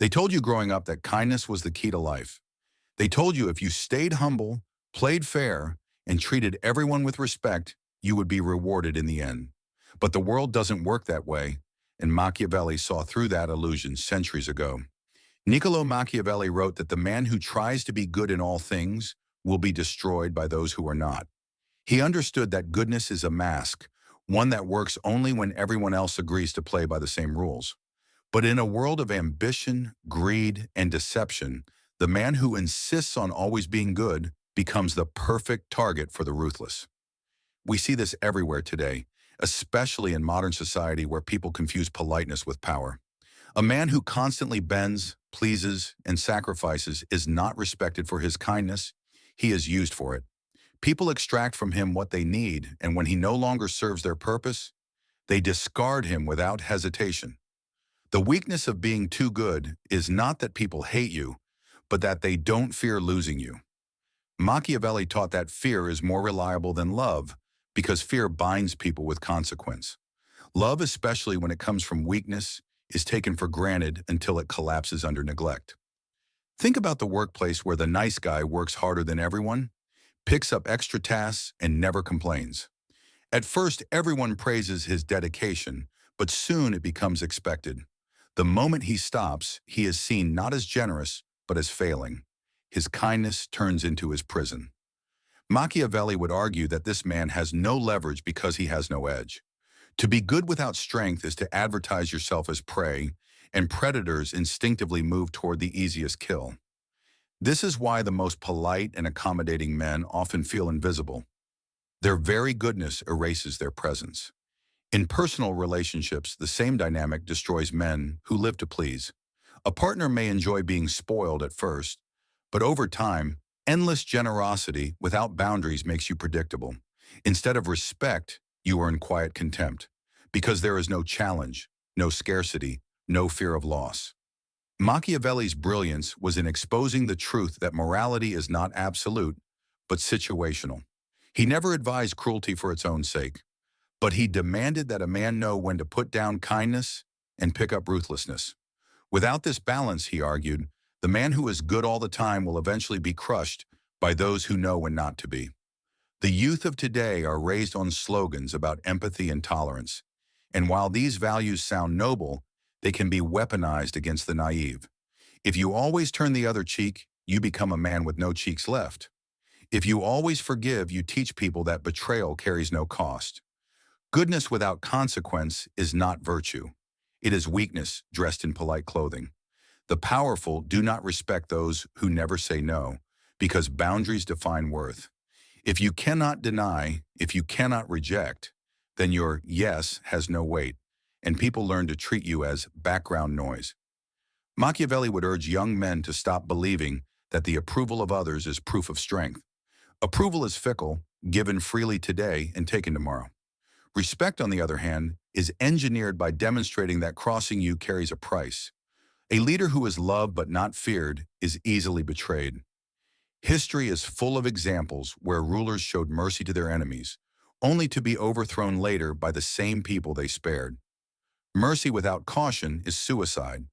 They told you growing up that kindness was the key to life. They told you if you stayed humble, played fair, and treated everyone with respect, you would be rewarded in the end. But the world doesn't work that way, and Machiavelli saw through that illusion centuries ago. Niccolo Machiavelli wrote that the man who tries to be good in all things will be destroyed by those who are not. He understood that goodness is a mask, one that works only when everyone else agrees to play by the same rules. But in a world of ambition, greed, and deception, the man who insists on always being good becomes the perfect target for the ruthless. We see this everywhere today, especially in modern society where people confuse politeness with power. A man who constantly bends, pleases, and sacrifices is not respected for his kindness. He is used for it. People extract from him what they need, and when he no longer serves their purpose, they discard him without hesitation. The weakness of being too good is not that people hate you, but that they don't fear losing you. Machiavelli taught that fear is more reliable than love because fear binds people with consequence. Love, especially when it comes from weakness, is taken for granted until it collapses under neglect. Think about the workplace where the nice guy works harder than everyone, picks up extra tasks, and never complains. At first, everyone praises his dedication, but soon it becomes expected. The moment he stops, he is seen not as generous, but as failing. His kindness turns into his prison. Machiavelli would argue that this man has no leverage because he has no edge. To be good without strength is to advertise yourself as prey, and predators instinctively move toward the easiest kill. This is why the most polite and accommodating men often feel invisible. Their very goodness erases their presence. In personal relationships, the same dynamic destroys men who live to please. A partner may enjoy being spoiled at first, but over time, endless generosity without boundaries makes you predictable. Instead of respect, you earn quiet contempt, because there is no challenge, no scarcity, no fear of loss. Machiavelli's brilliance was in exposing the truth that morality is not absolute, but situational. He never advised cruelty for its own sake, but he demanded that a man know when to put down kindness and pick up ruthlessness. Without this balance, he argued, the man who is good all the time will eventually be crushed by those who know when not to be. The youth of today are raised on slogans about empathy and tolerance, and while these values sound noble, they can be weaponized against the naive. If you always turn the other cheek, you become a man with no cheeks left. If you always forgive, you teach people that betrayal carries no cost. Goodness without consequence is not virtue. It is weakness dressed in polite clothing. The powerful do not respect those who never say no, because boundaries define worth. If you cannot deny, if you cannot reject, then your yes has no weight, and people learn to treat you as background noise. Machiavelli would urge young men to stop believing that the approval of others is proof of strength. Approval is fickle, given freely today and taken tomorrow. Respect, on the other hand, is engineered by demonstrating that crossing you carries a price. A leader who is loved but not feared is easily betrayed. History is full of examples where rulers showed mercy to their enemies, only to be overthrown later by the same people they spared. Mercy without caution is suicide,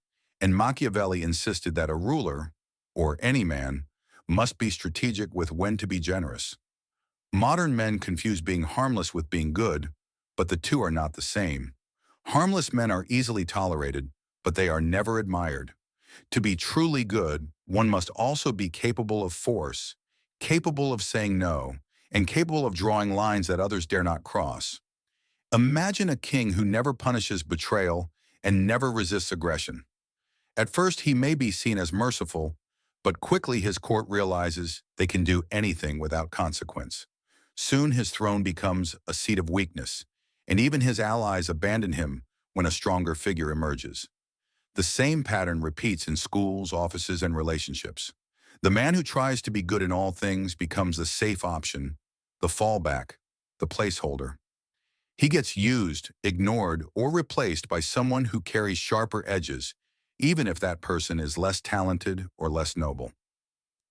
and Machiavelli insisted that a ruler, or any man, must be strategic with when to be generous. Modern men confuse being harmless with being good, but the two are not the same. Harmless men are easily tolerated, but they are never admired. To be truly good, one must also be capable of force, capable of saying no, and capable of drawing lines that others dare not cross. Imagine a king who never punishes betrayal and never resists aggression. At first, he may be seen as merciful, but quickly his court realizes they can do anything without consequence. Soon his throne becomes a seat of weakness, and even his allies abandon him when a stronger figure emerges. The same pattern repeats in schools, offices, and relationships. The man who tries to be good in all things becomes the safe option, the fallback, the placeholder. He gets used, ignored, or replaced by someone who carries sharper edges, even if that person is less talented or less noble.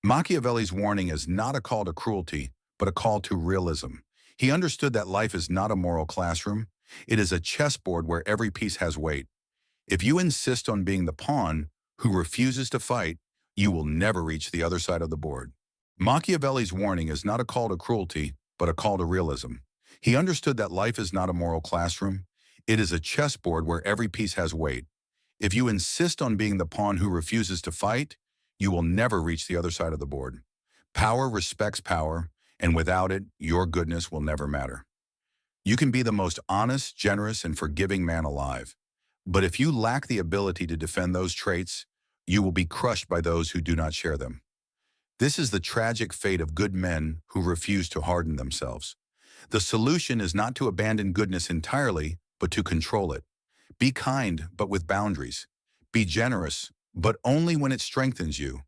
Machiavelli's warning is not a call to cruelty, but a call to realism. He understood that life is not a moral classroom. It is a chessboard where every piece has weight. If you insist on being the pawn, who refuses to fight, you will never reach the other side of the board. Machiavelli's warning is not a call to cruelty, but a call to realism. He understood that life is not a moral classroom. It is a chessboard where every piece has weight. If you insist on being the pawn who refuses to fight, you will never reach the other side of the board. Power respects power, and without it, your goodness will never matter. You can be the most honest, generous, and forgiving man alive. But if you lack the ability to defend those traits, you will be crushed by those who do not share them. This is the tragic fate of good men who refuse to harden themselves. The solution is not to abandon goodness entirely, but to control it. Be kind, but with boundaries. Be generous, but only when it strengthens you.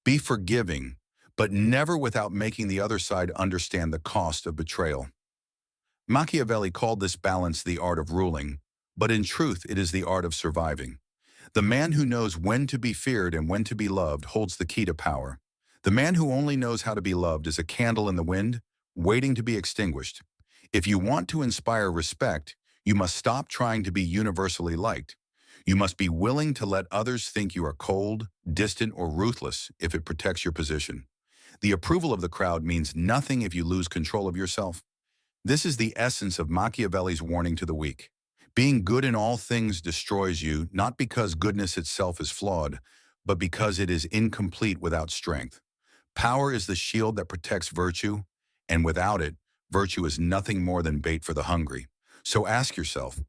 Be forgiving, but never without making the other side understand the cost of betrayal. Machiavelli called this balance the art of ruling, but in truth it is the art of surviving. The man who knows when to be feared and when to be loved holds the key to power. The man who only knows how to be loved is a candle in the wind, waiting to be extinguished. If you want to inspire respect, you must stop trying to be universally liked. You must be willing to let others think you are cold, distant, or ruthless if it protects your position. The approval of the crowd means nothing if you lose control of yourself. This is the essence of Machiavelli's warning to the weak. Being good in all things destroys you, not because goodness itself is flawed, but because it is incomplete without strength. Power is the shield that protects virtue, and without it, virtue is nothing more than bait for the hungry. So ask yourself,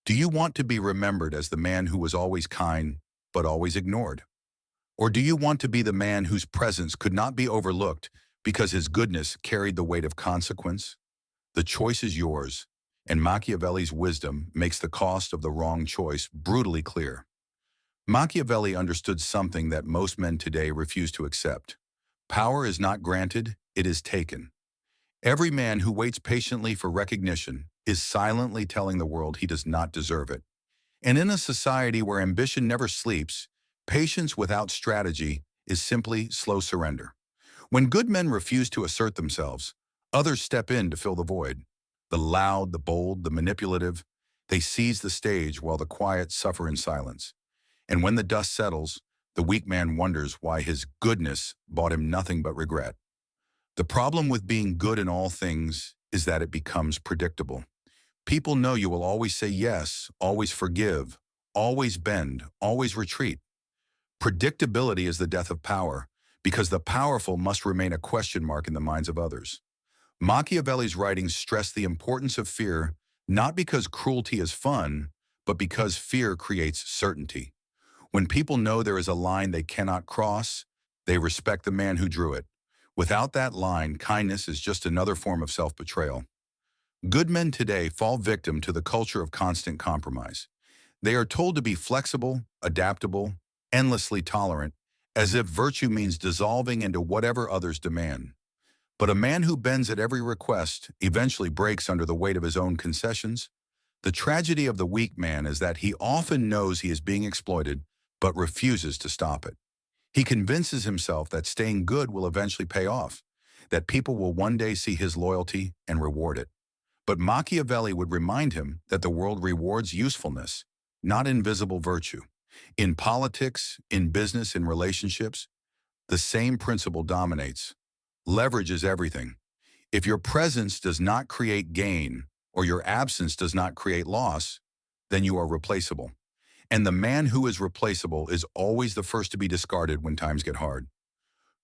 do you want to be remembered as the man who was always kind, but always ignored? Or do you want to be the man whose presence could not be overlooked because his goodness carried the weight of consequence? The choice is yours, and Machiavelli's wisdom makes the cost of the wrong choice brutally clear. Machiavelli understood something that most men today refuse to accept. Power is not granted, it is taken. Every man who waits patiently for recognition is silently telling the world he does not deserve it. And in a society where ambition never sleeps, patience without strategy is simply slow surrender. When good men refuse to assert themselves, others step in to fill the void. The loud, the bold, the manipulative, they seize the stage while the quiet suffer in silence. And when the dust settles, the weak man wonders why his goodness bought him nothing but regret. The problem with being good in all things is that it becomes predictable. People know you will always say yes, always forgive, always bend, always retreat. Predictability is the death of power, because the powerful must remain a question mark in the minds of others. Machiavelli's writings stress the importance of fear, not because cruelty is fun, but because fear creates certainty. When people know there is a line they cannot cross, they respect the man who drew it. Without that line, kindness is just another form of self-betrayal. Good men today fall victim to the culture of constant compromise. They are told to be flexible, adaptable, endlessly tolerant, as if virtue means dissolving into whatever others demand. But a man who bends at every request eventually breaks under the weight of his own concessions. The tragedy of the weak man is that he often knows he is being exploited, but refuses to stop it. He convinces himself that staying good will eventually pay off, that people will one day see his loyalty and reward it. But Machiavelli would remind him that the world rewards usefulness, not invisible virtue. In politics, in business, in relationships, the same principle dominates. Leverage is everything. If your presence does not create gain, or your absence does not create loss, then you are replaceable. And the man who is replaceable is always the first to be discarded when times get hard.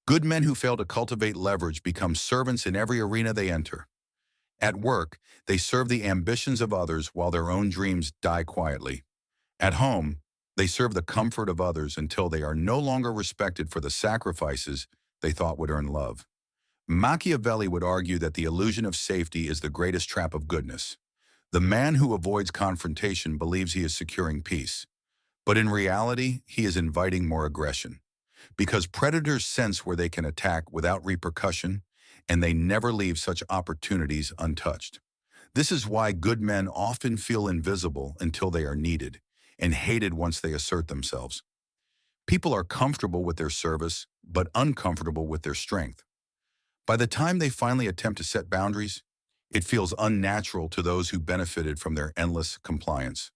Good men who fail to cultivate leverage become servants in every arena they enter. At work, they serve the ambitions of others while their own dreams die quietly. At home, they serve the comfort of others until they are no longer respected for the sacrifices they thought would earn love. Machiavelli would argue that the illusion of safety is the greatest trap of goodness. The man who avoids confrontation believes he is securing peace. But in reality, he is inviting more aggression. Because predators sense where they can attack without repercussion, and they never leave such opportunities untouched. This is why good men often feel invisible until they are needed, and hated once they assert themselves. People are comfortable with their service, but uncomfortable with their strength. By the time they finally attempt to set boundaries, it feels unnatural to those who benefited from their endless compliance.